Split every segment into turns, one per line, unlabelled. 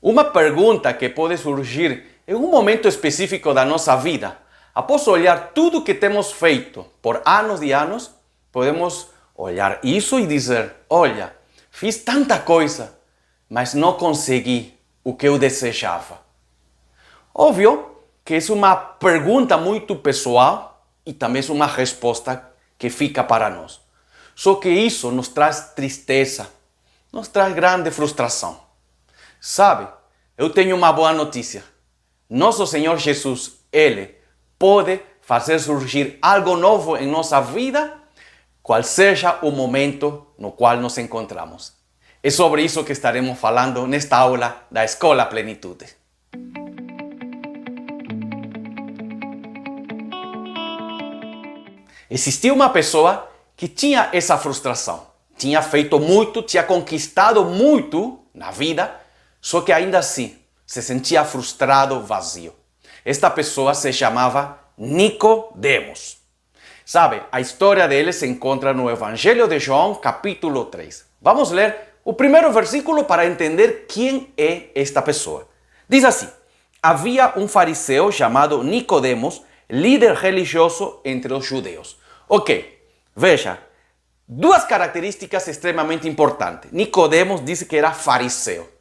Uma pergunta que pode surgir em um momento específico da nossa vida. Após olhar tudo que temos feito por anos e anos, podemos olhar isso e dizer: olha, fiz tanta coisa, mas não consegui o que eu desejava. Óbvio que é uma pergunta muito pessoal e também é uma resposta que fica para nós. Só que isso nos traz tristeza, nos traz grande frustração. Sabe, eu tenho uma boa notícia. Nosso Senhor Jesus, Ele pode fazer surgir algo novo em nossa vida, qual seja o momento no qual nos encontramos. É sobre isso que estaremos falando nesta aula da Escola Plenitude. Existia uma pessoa que tinha essa frustração. Tinha feito muito, tinha conquistado muito na vida, só que ainda assim se sentia frustrado, vazio. Esta pessoa se chamava Nicodemos. Sabe, a história dele se encontra no Evangelho de João, capítulo 3. Vamos ler o primeiro versículo para entender quem é esta pessoa. Diz assim: havia um fariseu chamado Nicodemos, líder religioso entre os judeus. Ok, veja, duas características extremamente importantes. Nicodemos disse que era fariseu.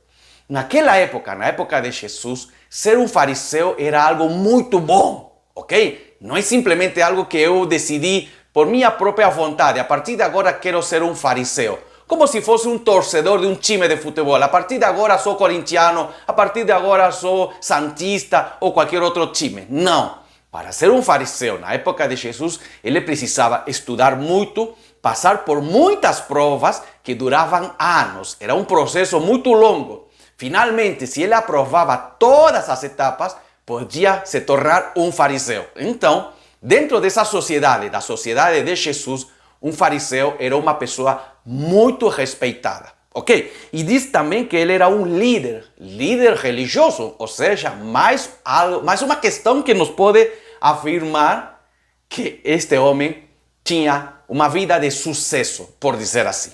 Naquela época, na época de Jesus, ser um fariseu era algo muito bom, ok? Não é simplesmente algo que eu decidi por minha própria vontade. A partir de agora quero ser um fariseu. Como se fosse um torcedor de um time de futebol. A partir de agora sou corintiano, a partir de agora sou santista ou qualquer outro time. Não. Para ser um fariseu, na época de Jesus, ele precisava estudar muito, passar por muitas provas que duravam anos. Era um processo muito longo. Finalmente, se ele aprovava todas as etapas, podia se tornar um fariseu. Então, dentro dessa sociedade, da sociedade de Jesus, um fariseu era uma pessoa muito respeitada. Ok? E diz também que ele era um líder religioso, ou seja, mais uma questão que nos pode afirmar que este homem tinha uma vida de sucesso, por dizer assim.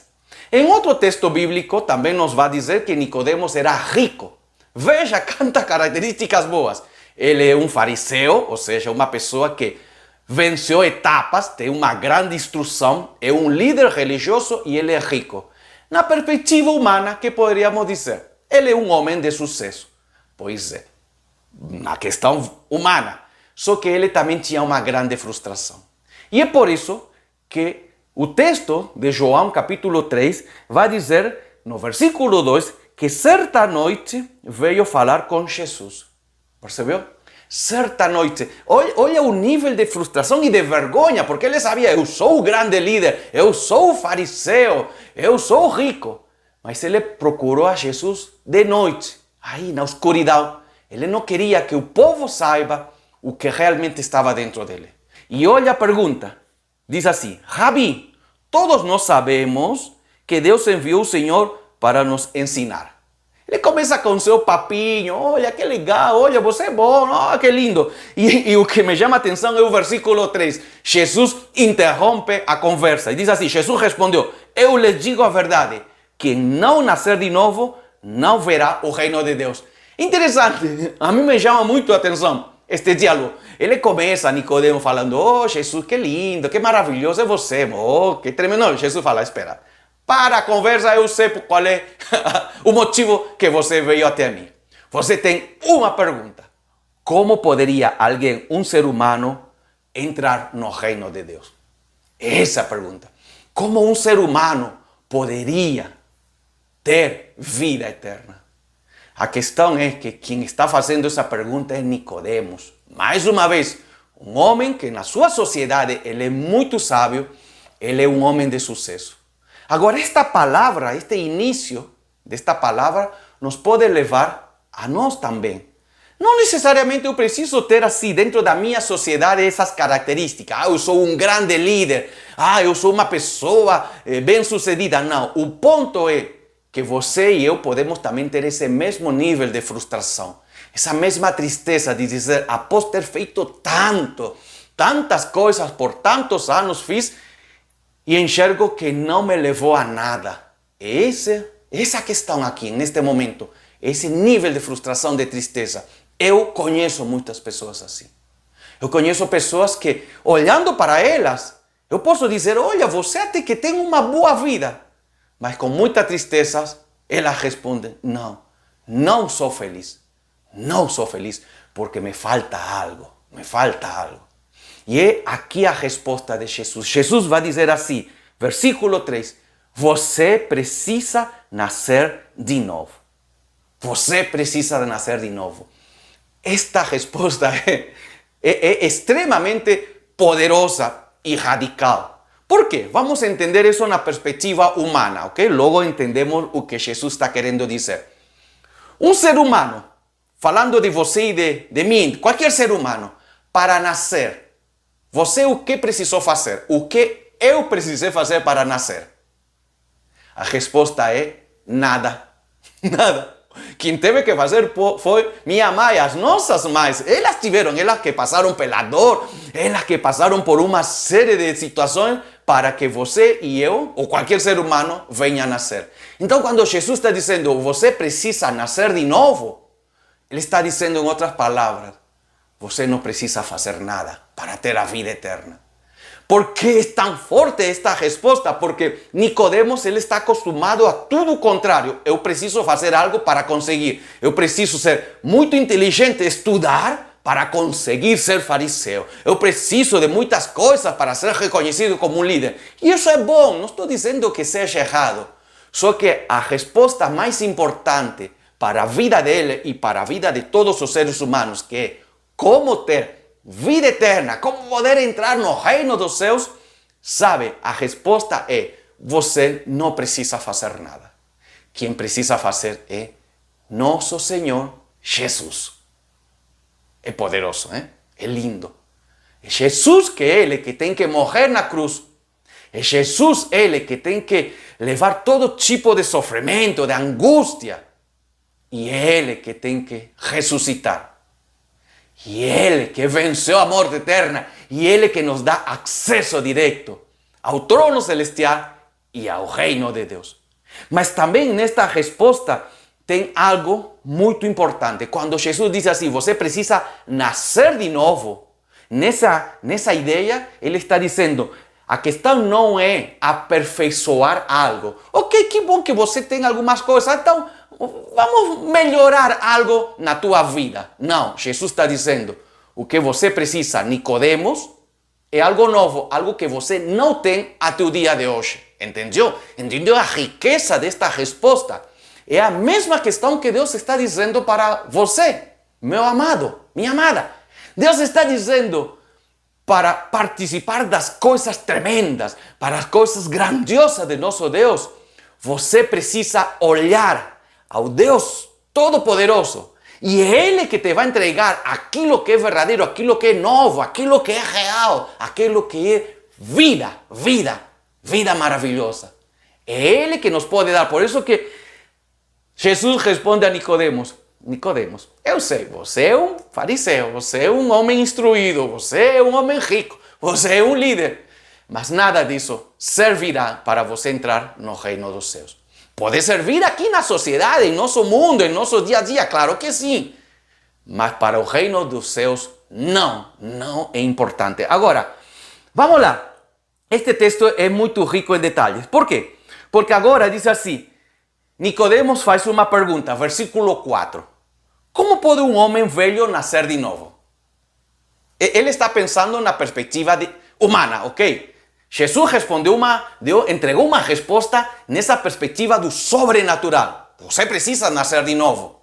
Em outro texto bíblico também nos vai dizer que Nicodemos era rico. Veja quantas características boas. Ele é um fariseu, ou seja, uma pessoa que venceu etapas, tem uma grande instrução, é um líder religioso e ele é rico. Na perspectiva humana, que poderíamos dizer? Ele é um homem de sucesso. Pois é, na questão humana. Só que ele também tinha uma grande frustração. E é por isso que o texto de João, capítulo 3, vai dizer, no versículo 2, que certa noite veio falar com Jesus. Percebeu? Certa noite. Olha o nível de frustração e de vergonha, porque ele sabia: eu sou o grande líder, eu sou o fariseu, eu sou rico. Mas ele procurou a Jesus de noite, aí na escuridão. Ele não queria que o povo saiba o que realmente estava dentro dele. E olha a pergunta. Diz assim: Rabi, todos nós sabemos que Deus enviou o Senhor para nos ensinar. Ele começa com seu papinho: olha que legal, olha, você é bom, oh, que lindo. E o que me chama a atenção é o versículo 3. Jesus interrompe a conversa e diz assim: Jesus respondeu: eu lhes digo a verdade, quem não nascer de novo não verá o reino de Deus. Interessante, a mim me chama muito a atenção este diálogo. Ele começa, Nicodemo, falando: oh, Jesus, que lindo, que maravilhoso é você, oh, que tremendo. Jesus fala: espera, para a conversa, eu sei qual é o motivo que você veio até mim. Você tem uma pergunta: como poderia alguém, um ser humano, entrar no reino de Deus? Essa é a pergunta. Como um ser humano poderia ter vida eterna? A questão é que quem está fazendo essa pergunta é Nicodemos. Mais uma vez, um homem que na sua sociedade ele é muito sábio, ele é um homem de sucesso. Agora, esta palavra, este início desta palavra nos pode levar a nós também. Não necessariamente eu preciso ter assim, dentro da minha sociedade, essas características. Eu sou um grande líder. Eu sou uma pessoa bem-sucedida. Não, o ponto é que você e eu podemos também ter esse mesmo nível de frustração. Essa mesma tristeza de dizer: após ter feito tantas coisas por tantos anos fiz e enxergo que não me levou a nada. Essa questão aqui, neste momento, esse nível de frustração, de tristeza. Eu conheço muitas pessoas assim. Eu conheço pessoas que, olhando para elas, eu posso dizer, olha, você até que tem uma boa vida. Mas com muita tristeza, elas respondem, não sou feliz. Não sou feliz porque me falta algo. E é aqui a resposta de Jesus. Jesus vai dizer assim, versículo 3, você precisa nascer de novo. Você precisa de nascer de novo. Esta resposta é extremamente poderosa e radical. Por quê? Vamos entender isso na perspectiva humana, ok? Logo entendemos o que Jesus está querendo dizer. Um ser humano, falando de você e de mim, qualquer ser humano, para nascer, você o que precisou fazer? O que eu precisei fazer para nascer? A resposta é nada. Nada. Quem teve que fazer foi minha mãe, as nossas mães. Elas que passaram pela dor, elas que passaram por uma série de situações para que você e eu, ou qualquer ser humano, venha a nascer. Então, quando Jesus está dizendo, você precisa nascer de novo, Ele está dizendo, em outras palavras, você não precisa fazer nada para ter a vida eterna. ¿Por qué es tan forte esta resposta? Porque Nicodemos, ele está acostumado a tudo o contrário. Eu preciso fazer algo para conseguir. Eu preciso ser muito inteligente, estudar para conseguir ser fariseu. Eu preciso de muitas coisas para ser reconhecido como um líder. E isso é bom, não estou dizendo que seja errado. Só que a resposta mais importante para a vida dele e para a vida de todos os seres humanos, que é como ter vida eterna, como poder entrar no reino dos céus, sabe, a resposta é, você não precisa fazer nada. Quem precisa fazer é nosso Senhor Jesus. É poderoso, é lindo. É Jesus que é Ele que tem que morrer na cruz. É Jesus Ele que tem que levar todo tipo de sofrimento, de angústia. E é Ele que tem que ressuscitar. E Ele que venceu a morte eterna, e Ele que nos dá acesso direto ao trono celestial e ao reino de Deus. Mas também nesta resposta tem algo muito importante. Quando Jesus diz assim, você precisa nascer de novo, nessa ideia, Ele está dizendo, a questão não é aperfeiçoar algo. Ok, que bom que você tem algumas coisas, então vamos melhorar algo na tua vida. Não, Jesus está dizendo, o que você precisa, Nicodemos, é algo novo, algo que você não tem até o dia de hoje. Entendeu? Entendeu a riqueza desta resposta? É a mesma questão que Deus está dizendo para você, meu amado, minha amada. Deus está dizendo, para participar das coisas tremendas, para as coisas grandiosas de nosso Deus, você precisa olhar ao Deus Todo-Poderoso. E é Ele que te vai entregar aquilo que é verdadeiro, aquilo que é novo, aquilo que é real, aquilo que é vida maravilhosa. É Ele que nos pode dar. Por isso que Jesus responde a Nicodemos, Nicodemos, eu sei, você é um fariseu, você é um homem instruído, você é um homem rico, você é um líder, mas nada disso servirá para você entrar no reino dos céus. Pode servir aqui na sociedade, em nosso mundo, em nosso dia a dia, claro que sim, mas para o reino dos céus não é importante. Agora, vamos lá, este texto é muito rico em detalhes. Por quê? Porque agora diz assim, Nicodemos faz uma pergunta, versículo 4. Como pode um homem velho nascer de novo? Ele está pensando na perspectiva humana, ok? Jesus entregou uma resposta nessa perspectiva do sobrenatural. Você precisa nascer de novo.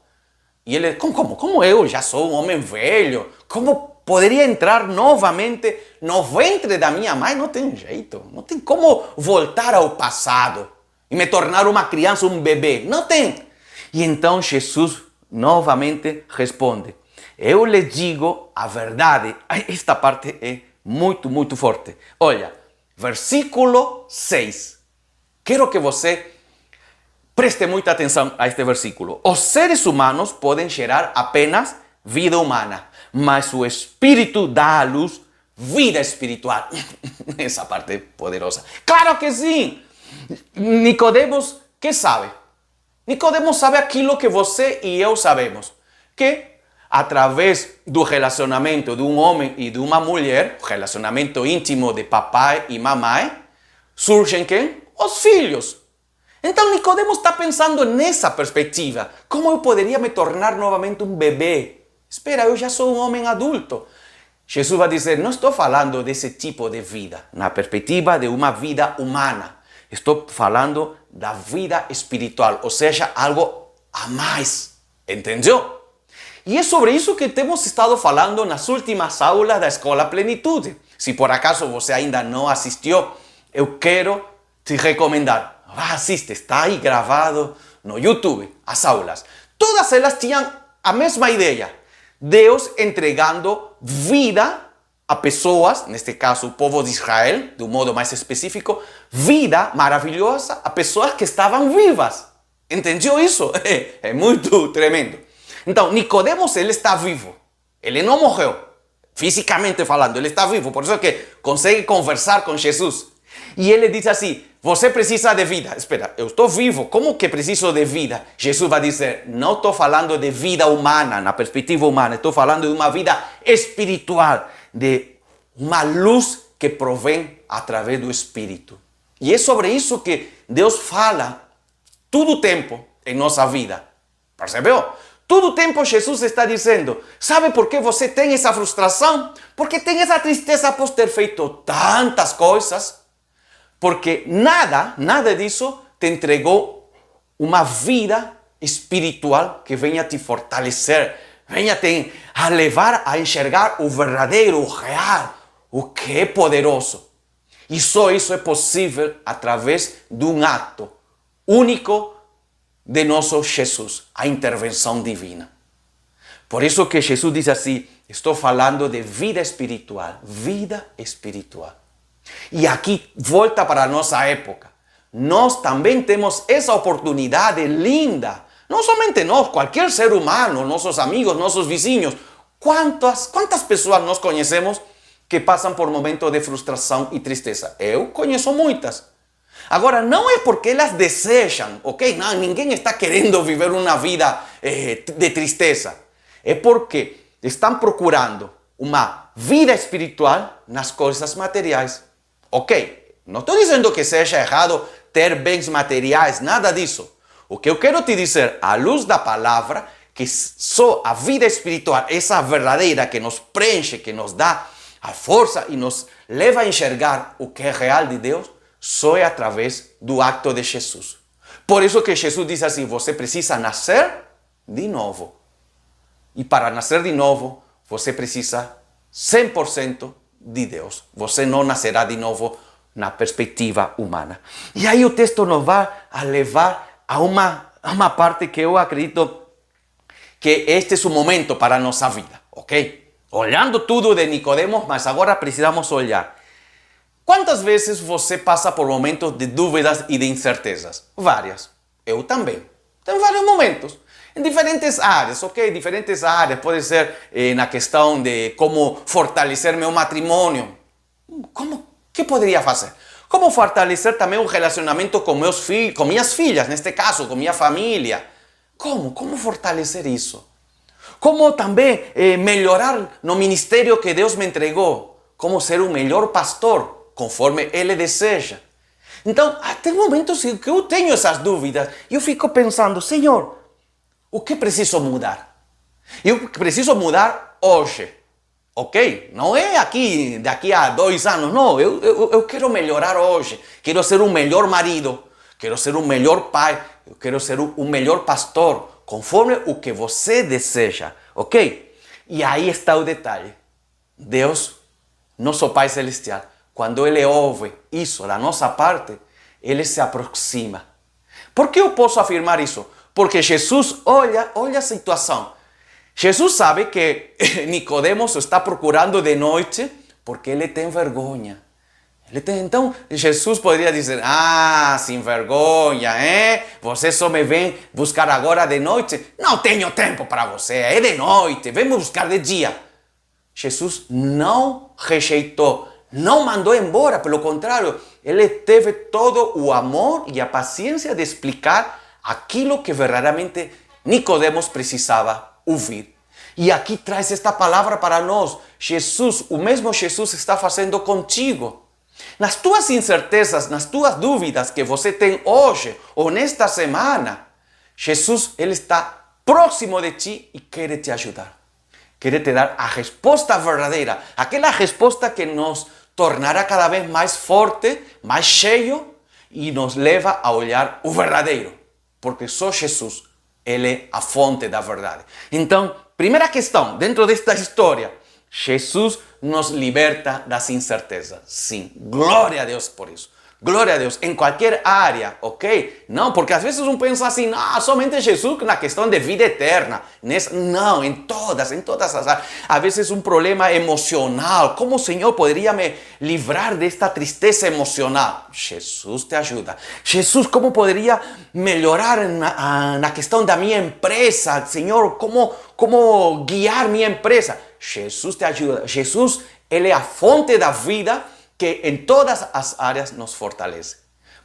E ele, como eu já sou um homem velho? Como poderia entrar novamente no ventre da minha mãe? Não tem jeito, não tem como voltar ao passado e me tornar uma criança, um bebê. Não tem. E então Jesus novamente responde, eu lhe digo a verdade. Esta parte é muito, muito forte. Olha, versículo 6. Quero que você preste muita atenção a este versículo. Os seres humanos podem gerar apenas vida humana, mas o Espírito dá à luz vida espiritual. Essa parte é poderosa. Claro que sim! Nicodemos, que sabe? Nicodemo sabe aquilo que você e eu sabemos, que através do relacionamento de um homem e de uma mulher, relacionamento íntimo de papai e mamãe, surgem quem? Os filhos. Então Nicodemo está pensando nessa perspectiva. Como eu poderia me tornar novamente um bebê? Espera, eu já sou um homem adulto. Jesus vai dizer, não estou falando desse tipo de vida, na perspectiva de uma vida humana. Estou falando da vida espiritual, ou seja, algo a mais. Entendeu? E é sobre isso que temos estado falando nas últimas aulas da Escola Plenitude. Se por acaso você ainda não assistiu, eu quero te recomendar. Assiste, está aí gravado no YouTube, as aulas. Todas elas tinham a mesma ideia. Deus entregando vida a pessoas, neste caso o povo de Israel, de um modo mais específico, vida maravilhosa a pessoas que estavam vivas. Entendeu isso? É muito tremendo. Então, Nicodemos, ele está vivo. Ele não morreu. Fisicamente falando, ele está vivo. Por isso é que consegue conversar com Jesus. E ele diz assim, você precisa de vida. Espera, eu estou vivo, como que preciso de vida? Jesus vai dizer, não estou falando de vida humana, na perspectiva humana. Estou falando de uma vida espiritual, de uma luz que provém através do Espírito. E é sobre isso que Deus fala todo o tempo em nossa vida. Percebeu? Todo o tempo Jesus está dizendo, sabe por que você tem essa frustração? Porque tem essa tristeza por ter feito tantas coisas. Porque nada disso te entregou uma vida espiritual que venha te fortalecer, venha te a levar a enxergar o verdadeiro, o real, o que é poderoso. E só isso é possível através de um ato único de nosso Jesus, a intervenção divina. Por isso que Jesus diz assim, estou falando de vida espiritual, vida espiritual. E aqui volta para a nossa época. Nós também temos essa oportunidade linda. Não somente nós, qualquer ser humano, nossos amigos, nossos vizinhos. Quantas pessoas nós conhecemos que passam por momentos de frustração e tristeza? Eu conheço muitas. Agora, não é porque elas desejam, ok? Não, ninguém está querendo viver uma vida de tristeza. É porque estão procurando uma vida espiritual nas coisas materiais. Ok, não estou dizendo que seja errado ter bens materiais, nada disso. O que eu quero te dizer, à luz da palavra, que só a vida espiritual, essa verdadeira que nos preenche, que nos dá a força e nos leva a enxergar o que é real de Deus, só é através do acto de Jesus. Por isso que Jesus diz assim, você precisa nascer de novo. E para nascer de novo, você precisa 100% de Deus. Você não nascerá de novo na perspectiva humana. E aí o texto nos vai a levar a uma parte que eu acredito que este é o momento para a nossa vida, ok? Olhando tudo de Nicodemos, mas agora precisamos olhar. Quantas vezes você passa por momentos de dúvidas e de incertezas? Várias. Eu também. Tem vários momentos. Em diferentes áreas, ok? Diferentes áreas. Pode ser na questão de como fortalecer meu matrimônio. O que poderia fazer? Como fortalecer também um relacionamento com com minhas filhas, neste caso, com minha família. Como fortalecer isso? Como também melhorar no ministério que Deus me entregou? Como ser um melhor pastor, conforme Ele deseja. Então, até momentos em que eu tenho essas dúvidas, eu fico pensando, Senhor, o que preciso mudar? Eu preciso mudar hoje, ok? Não é daqui a 2 anos, não. Eu quero melhorar hoje. Quero ser um melhor marido, quero ser um melhor pai, eu quero ser um melhor pastor, conforme o que você deseja, ok? E aí está o detalhe. Deus, nosso Pai Celestial, quando Ele ouve isso da nossa parte, Ele se aproxima. Por que eu posso afirmar isso? Porque Jesus olha a situação. Jesus sabe que Nicodemos está procurando de noite porque ele tem vergonha. Então, Jesus poderia dizer, sem vergonha, Você só me vem buscar agora de noite? Não tenho tempo para você, é de noite, vem me buscar de dia. Jesus não rejeitou, não mandou embora, pelo contrário, ele teve todo o amor e a paciência de explicar aquilo que verdadeiramente Nicodemos precisava ouvir. E aqui traz esta palavra para nós. Jesus, o mesmo Jesus está fazendo contigo. Nas tuas incertezas, nas tuas dúvidas que você tem hoje ou nesta semana, Jesus, Ele está próximo de ti e quer te ajudar. Quer te dar a resposta verdadeira, aquela resposta que nos tornará cada vez mais forte, mais cheio e nos leva a olhar o verdadeiro. Porque só Jesus, Ele é a fonte da verdade. Então, primeira questão, dentro desta história, Jesus nos liberta das incertezas. Sim, glória a Deus por isso. Glória a Deus, em qualquer área, ok? Não, porque às vezes pensa assim, somente Jesus na questão de vida eterna. Não, em todas as áreas. Às vezes um problema emocional. Como o Senhor poderia me livrar desta tristeza emocional? Jesus te ajuda. Jesus, como poderia melhorar na questão da minha empresa? Senhor, como guiar minha empresa? Jesus te ajuda. Jesus, Ele é a fonte da vida que em todas as áreas nos fortalece.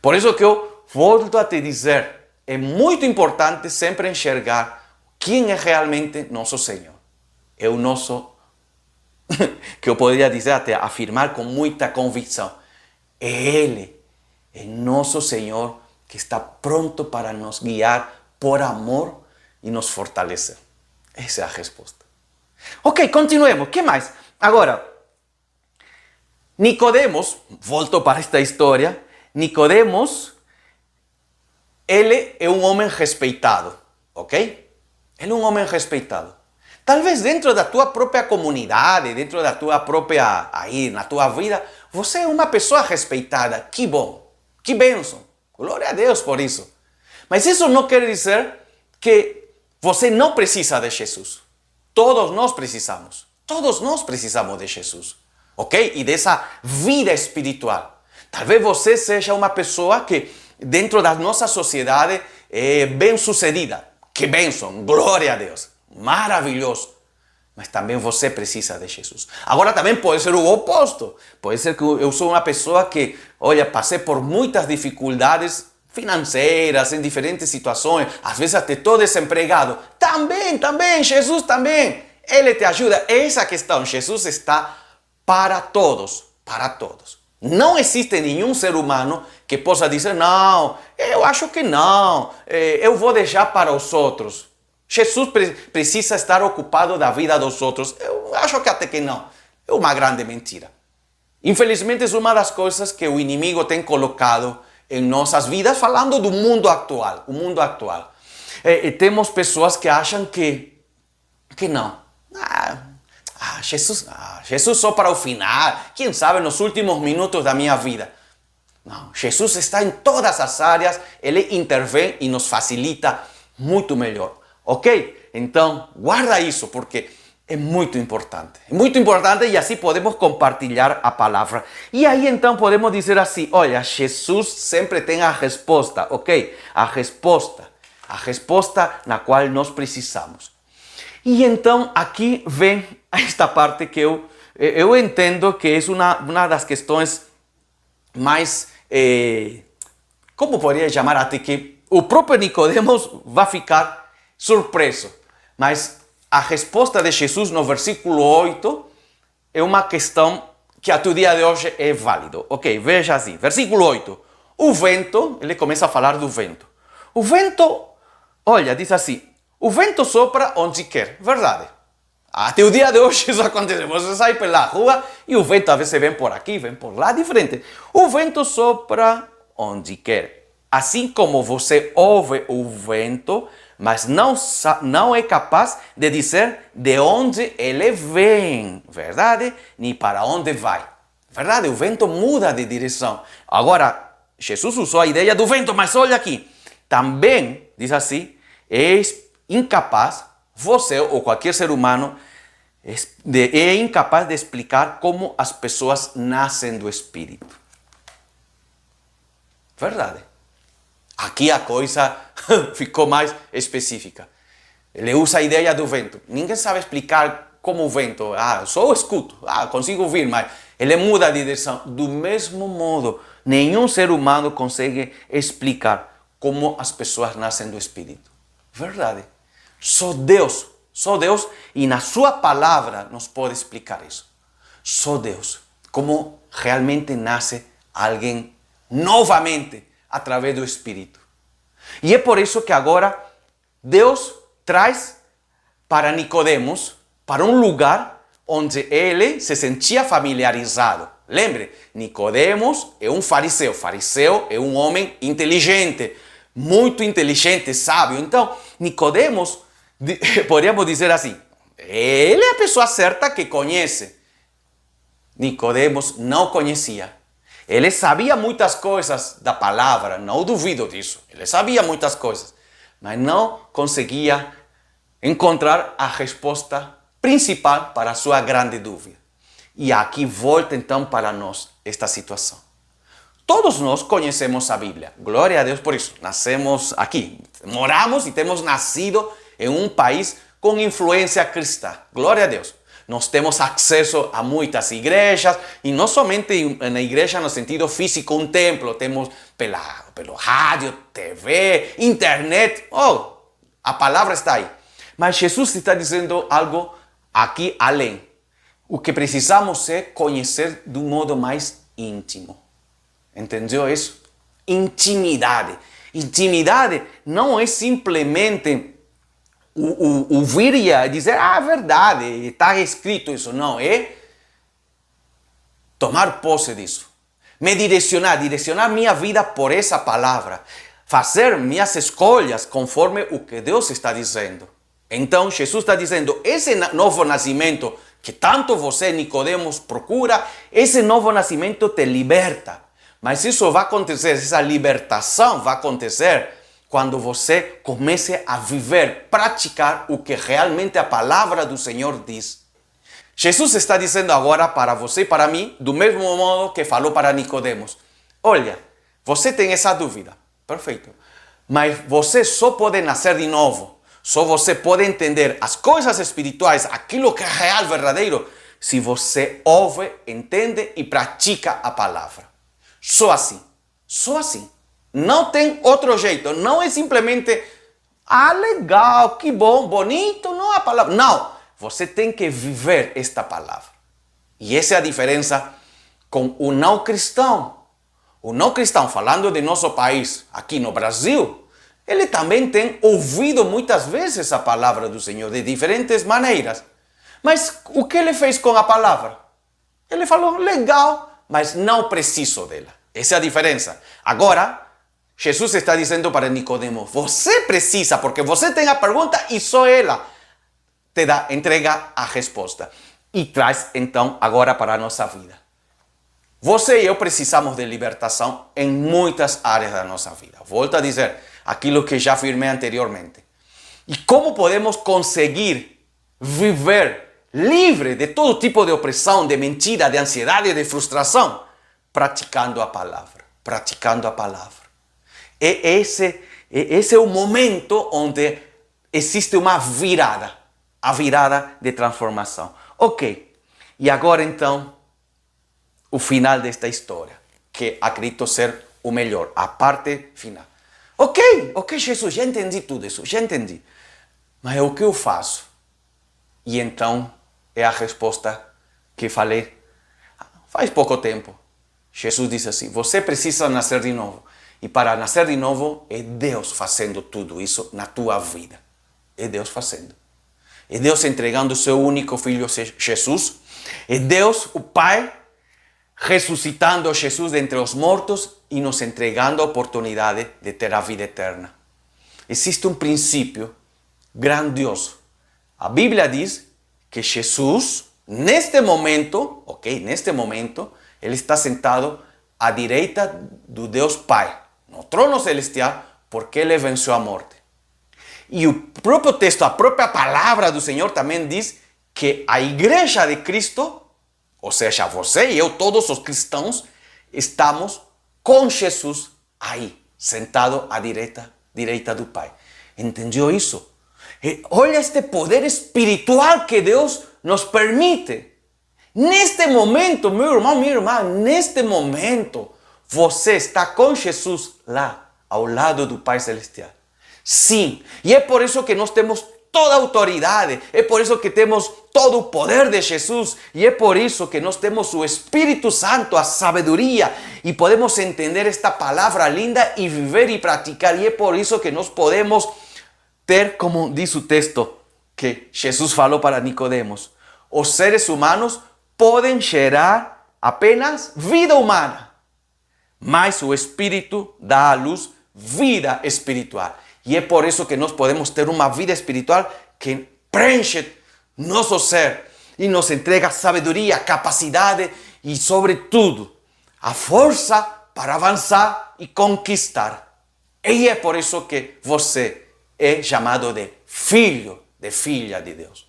Por isso que eu volto a te dizer, é muito importante sempre enxergar quem é realmente nosso Senhor. É o nosso, que eu poderia dizer até afirmar com muita convicção, é Ele, é nosso Senhor que está pronto para nos guiar por amor e nos fortalecer. Essa é a resposta. Ok, continuemos. O que mais? Agora, Nicodemos, volto para esta história, Nicodemos, ele é um homem respeitado, ok? Ele é um homem respeitado. Talvez dentro da tua própria comunidade, dentro da tua própria, na tua vida, você é uma pessoa respeitada. Que bom, que bênção. Glória a Deus por isso. Mas isso não quer dizer que você não precisa de Jesus. Todos nós precisamos. Todos nós precisamos de Jesus. Ok? E dessa vida espiritual. Talvez você seja uma pessoa que dentro da nossa sociedade é bem-sucedida. Que bênção, glória a Deus. Maravilhoso. Mas também você precisa de Jesus. Agora também pode ser o oposto. Pode ser que eu sou uma pessoa que, olha, passei por muitas dificuldades financeiras, em diferentes situações. Às vezes até estou desempregado. Também, Jesus também. Ele te ajuda. Essa questão, Jesus está para todos, para todos. Não existe nenhum ser humano que possa dizer, não, eu acho que não, eu vou deixar para os outros. Jesus precisa estar ocupado da vida dos outros. Eu acho que até que não. É uma grande mentira. Infelizmente, é uma das coisas que o inimigo tem colocado em nossas vidas, falando do mundo atual. O mundo atual. Temos pessoas que acham que não. Jesus só para o final, quem sabe nos últimos minutos da minha vida. Não, Jesus está em todas as áreas, Ele intervém e nos facilita muito melhor. Ok? Então, guarda isso, porque é muito importante. É muito importante e assim podemos compartilhar a palavra. E aí então podemos dizer assim, olha, Jesus sempre tem a resposta, ok? A resposta na qual nós precisamos. E então aqui vem esta parte que eu entendo que é uma das questões mais, como poderia chamar, até que o próprio Nicodemos vai ficar surpreso. Mas a resposta de Jesus no versículo 8 é uma questão que até o dia de hoje é válido. Ok, veja assim, versículo 8. O vento, ele começa a falar do vento. O vento, olha, diz assim, o vento sopra onde quer, verdade. Até o dia de hoje isso acontece. Você sai pela rua e o vento às vezes vem por aqui, vem por lá, diferente. O vento sopra onde quer. Assim como você ouve o vento, mas não é capaz de dizer de onde ele vem, verdade? Nem para onde vai. Verdade, o vento muda de direção. Agora, Jesus usou a ideia do vento, mas olha aqui. Também, diz assim, é incapaz, você ou qualquer ser humano, é incapaz de explicar como as pessoas nascem do Espírito. Verdade. Aqui a coisa ficou mais específica. Ele usa a ideia do vento. Ninguém sabe explicar como o vento. Só escuto. Consigo ouvir, mas ele muda de direção. Do mesmo modo, nenhum ser humano consegue explicar como as pessoas nascem do Espírito. Verdade. Só Deus, e na sua palavra nos pode explicar isso. Só Deus, como realmente nasce alguém novamente através do Espírito. E é por isso que agora Deus traz para Nicodemos, para um lugar onde ele se sentia familiarizado. Lembre, Nicodemos é um fariseu. Fariseu é um homem inteligente, muito inteligente, sábio. Então, Nicodemos, podríamos dizer assim, ele é a pessoa certa que conhece. Nicodemos não conhecia. Ele sabia muitas coisas da palavra, não duvido disso. Ele sabia muitas coisas, mas não conseguia encontrar a resposta principal para a sua grande dúvida. E aqui volta então para nós esta situação. Todos nós conhecemos a Bíblia. Glória a Deus por isso. Nascemos aqui, moramos e temos nascido em um país com influência cristã. Glória a Deus. Nós temos acesso a muitas igrejas, e não somente na igreja no sentido físico, um templo, temos pelo rádio, TV, internet, a palavra está aí. Mas Jesus está dizendo algo aqui além. O que precisamos é conhecer de um modo mais íntimo. Entendeu isso? Intimidade. Intimidade não é simplesmente ouvir e dizer, verdade, está escrito isso. Não, é tomar posse disso. Me direcionar minha vida por essa palavra. Fazer minhas escolhas conforme o que Deus está dizendo. Então, Jesus está dizendo, esse novo nascimento que tanto você, Nicodemos, procura, esse novo nascimento te liberta. Mas isso vai acontecer, essa libertação vai acontecer quando você comece a viver, praticar o que realmente a palavra do Senhor diz. Jesus está dizendo agora para você e para mim, do mesmo modo que falou para Nicodemos. Olha, você tem essa dúvida, perfeito. Mas você só pode nascer de novo. Só você pode entender as coisas espirituais, aquilo que é real, verdadeiro, se você ouve, entende e pratica a palavra. Só assim. Só assim. Não tem outro jeito. Não é simplesmente, legal, que bom, bonito, não a palavra. Não. Você tem que viver esta palavra. E essa é a diferença com o não cristão. O não cristão, falando de nosso país, aqui no Brasil, ele também tem ouvido muitas vezes a palavra do Senhor de diferentes maneiras. Mas o que ele fez com a palavra? Ele falou, legal, mas não preciso dela. Essa é a diferença. Agora, Jesus está dizendo para Nicodemo, você precisa, porque você tem a pergunta e só ela te entrega a resposta. E traz, então, agora para a nossa vida. Você e eu precisamos de libertação em muitas áreas da nossa vida. Volto a dizer aquilo que já afirmei anteriormente. E como podemos conseguir viver livre de todo tipo de opressão, de mentira, de ansiedade, de frustração? Praticando a palavra. Praticando a palavra. Esse é o momento onde existe uma virada. A virada de transformação. Ok. E agora então, o final desta história, que acredito ser o melhor, a parte final. Ok, Jesus, já entendi tudo isso, já entendi. Mas o que eu faço? E então é a resposta que falei faz pouco tempo. Jesus disse assim, você precisa nascer de novo. E para nascer de novo, é Deus fazendo tudo isso na tua vida. É Deus fazendo. É Deus entregando o seu único filho Jesus. É Deus, o Pai, ressuscitando Jesus dentre os mortos e nos entregando a oportunidade de ter a vida eterna. Existe um princípio grandioso. A Bíblia diz que Jesus, neste momento, ele está sentado à direita do Deus Pai, no trono celestial, porque ele venceu a morte. E o próprio texto, a própria palavra do Senhor também diz que a igreja de Cristo, ou seja, você e eu, todos os cristãos, estamos com Jesus aí, sentado à direita do Pai. Entendeu isso? E olha este poder espiritual que Deus nos permite. Neste momento, meu irmão, minha irmã, neste momento, você está com Jesus lá, ao lado do Pai Celestial. Sim, e é por isso que nós temos toda a autoridade, é por isso que temos todo o poder de Jesus, e é por isso que nós temos o Espírito Santo, a sabedoria, e podemos entender esta palavra linda e viver e praticar, e é por isso que nós podemos ter, como diz o texto que Jesus falou para Nicodemos, os seres humanos podem gerar apenas vida humana, mas o Espírito dá à luz vida espiritual. E é por isso que nós podemos ter uma vida espiritual que preenche nosso ser e nos entrega sabedoria, capacidade e, sobretudo, a força para avançar e conquistar. E é por isso que você é chamado de filho, de filha de Deus.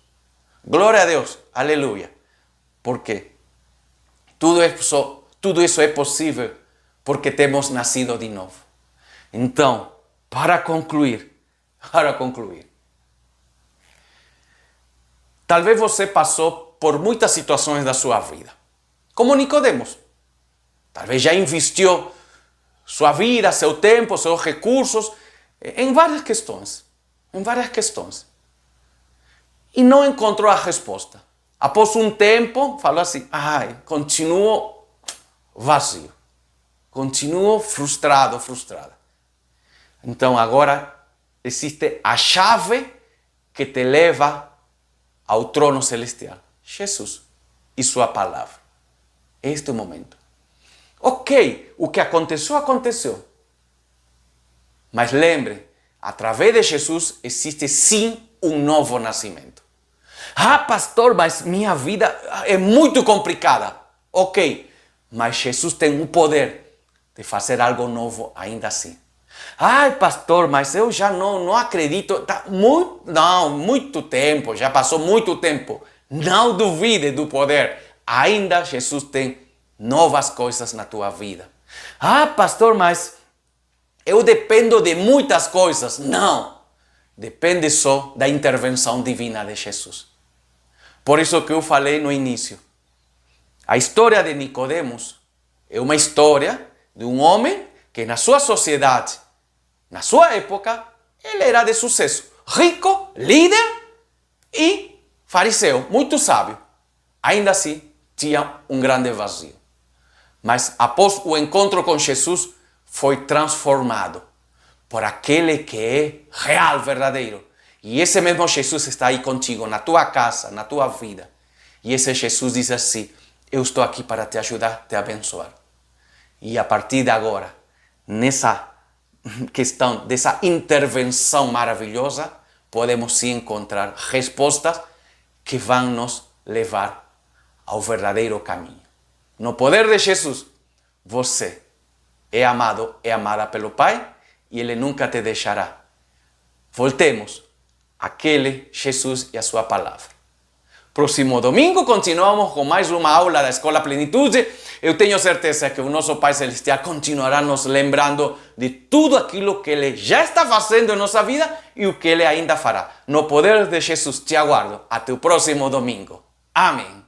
Glória a Deus, aleluia. Porque tudo isso é possível porque temos nascido de novo. Então, para concluir, talvez você passou por muitas situações da sua vida, como Nicodemos. Talvez já investiu sua vida, seu tempo, seus recursos em várias questões. E não encontrou a resposta. Após um tempo, falou assim, continuo vazio. Continuo frustrada. Então agora existe a chave que te leva ao trono celestial. Jesus e sua palavra. Este é o momento. Ok, o que aconteceu. Mas lembre, através de Jesus existe sim um novo nascimento. Pastor, mas minha vida é muito complicada. Ok, mas Jesus tem o poder de fazer algo novo ainda assim. Pastor, mas eu já não acredito. Muito tempo, já passou muito tempo. Não duvide do poder. Ainda Jesus tem novas coisas na tua vida. Pastor, mas eu dependo de muitas coisas. Não, depende só da intervenção divina de Jesus. Por isso que eu falei no início. A história de Nicodemos é uma história de um homem que na sua sociedade, na sua época, ele era de sucesso. Rico, líder e fariseu, muito sábio. Ainda assim, tinha um grande vazio. Mas após o encontro com Jesus, foi transformado por aquele que é real, verdadeiro. E esse mesmo Jesus está aí contigo, na tua casa, na tua vida. E esse Jesus diz assim, eu estou aqui para te ajudar, te abençoar. E a partir de agora, nessa questão dessa intervenção maravilhosa, podemos sim encontrar respostas que vão nos levar ao verdadeiro caminho. No poder de Jesus, você é amado, é amada pelo Pai e Ele nunca te deixará. Voltemos àquele Jesus e a sua palavra. Próximo domingo continuamos com mais uma aula da Escola Plenitude. Eu tenho certeza que o nosso Pai Celestial continuará nos lembrando de tudo aquilo que Ele já está fazendo em nossa vida e o que Ele ainda fará. No poder de Jesus te aguardo. Até o próximo domingo. Amém.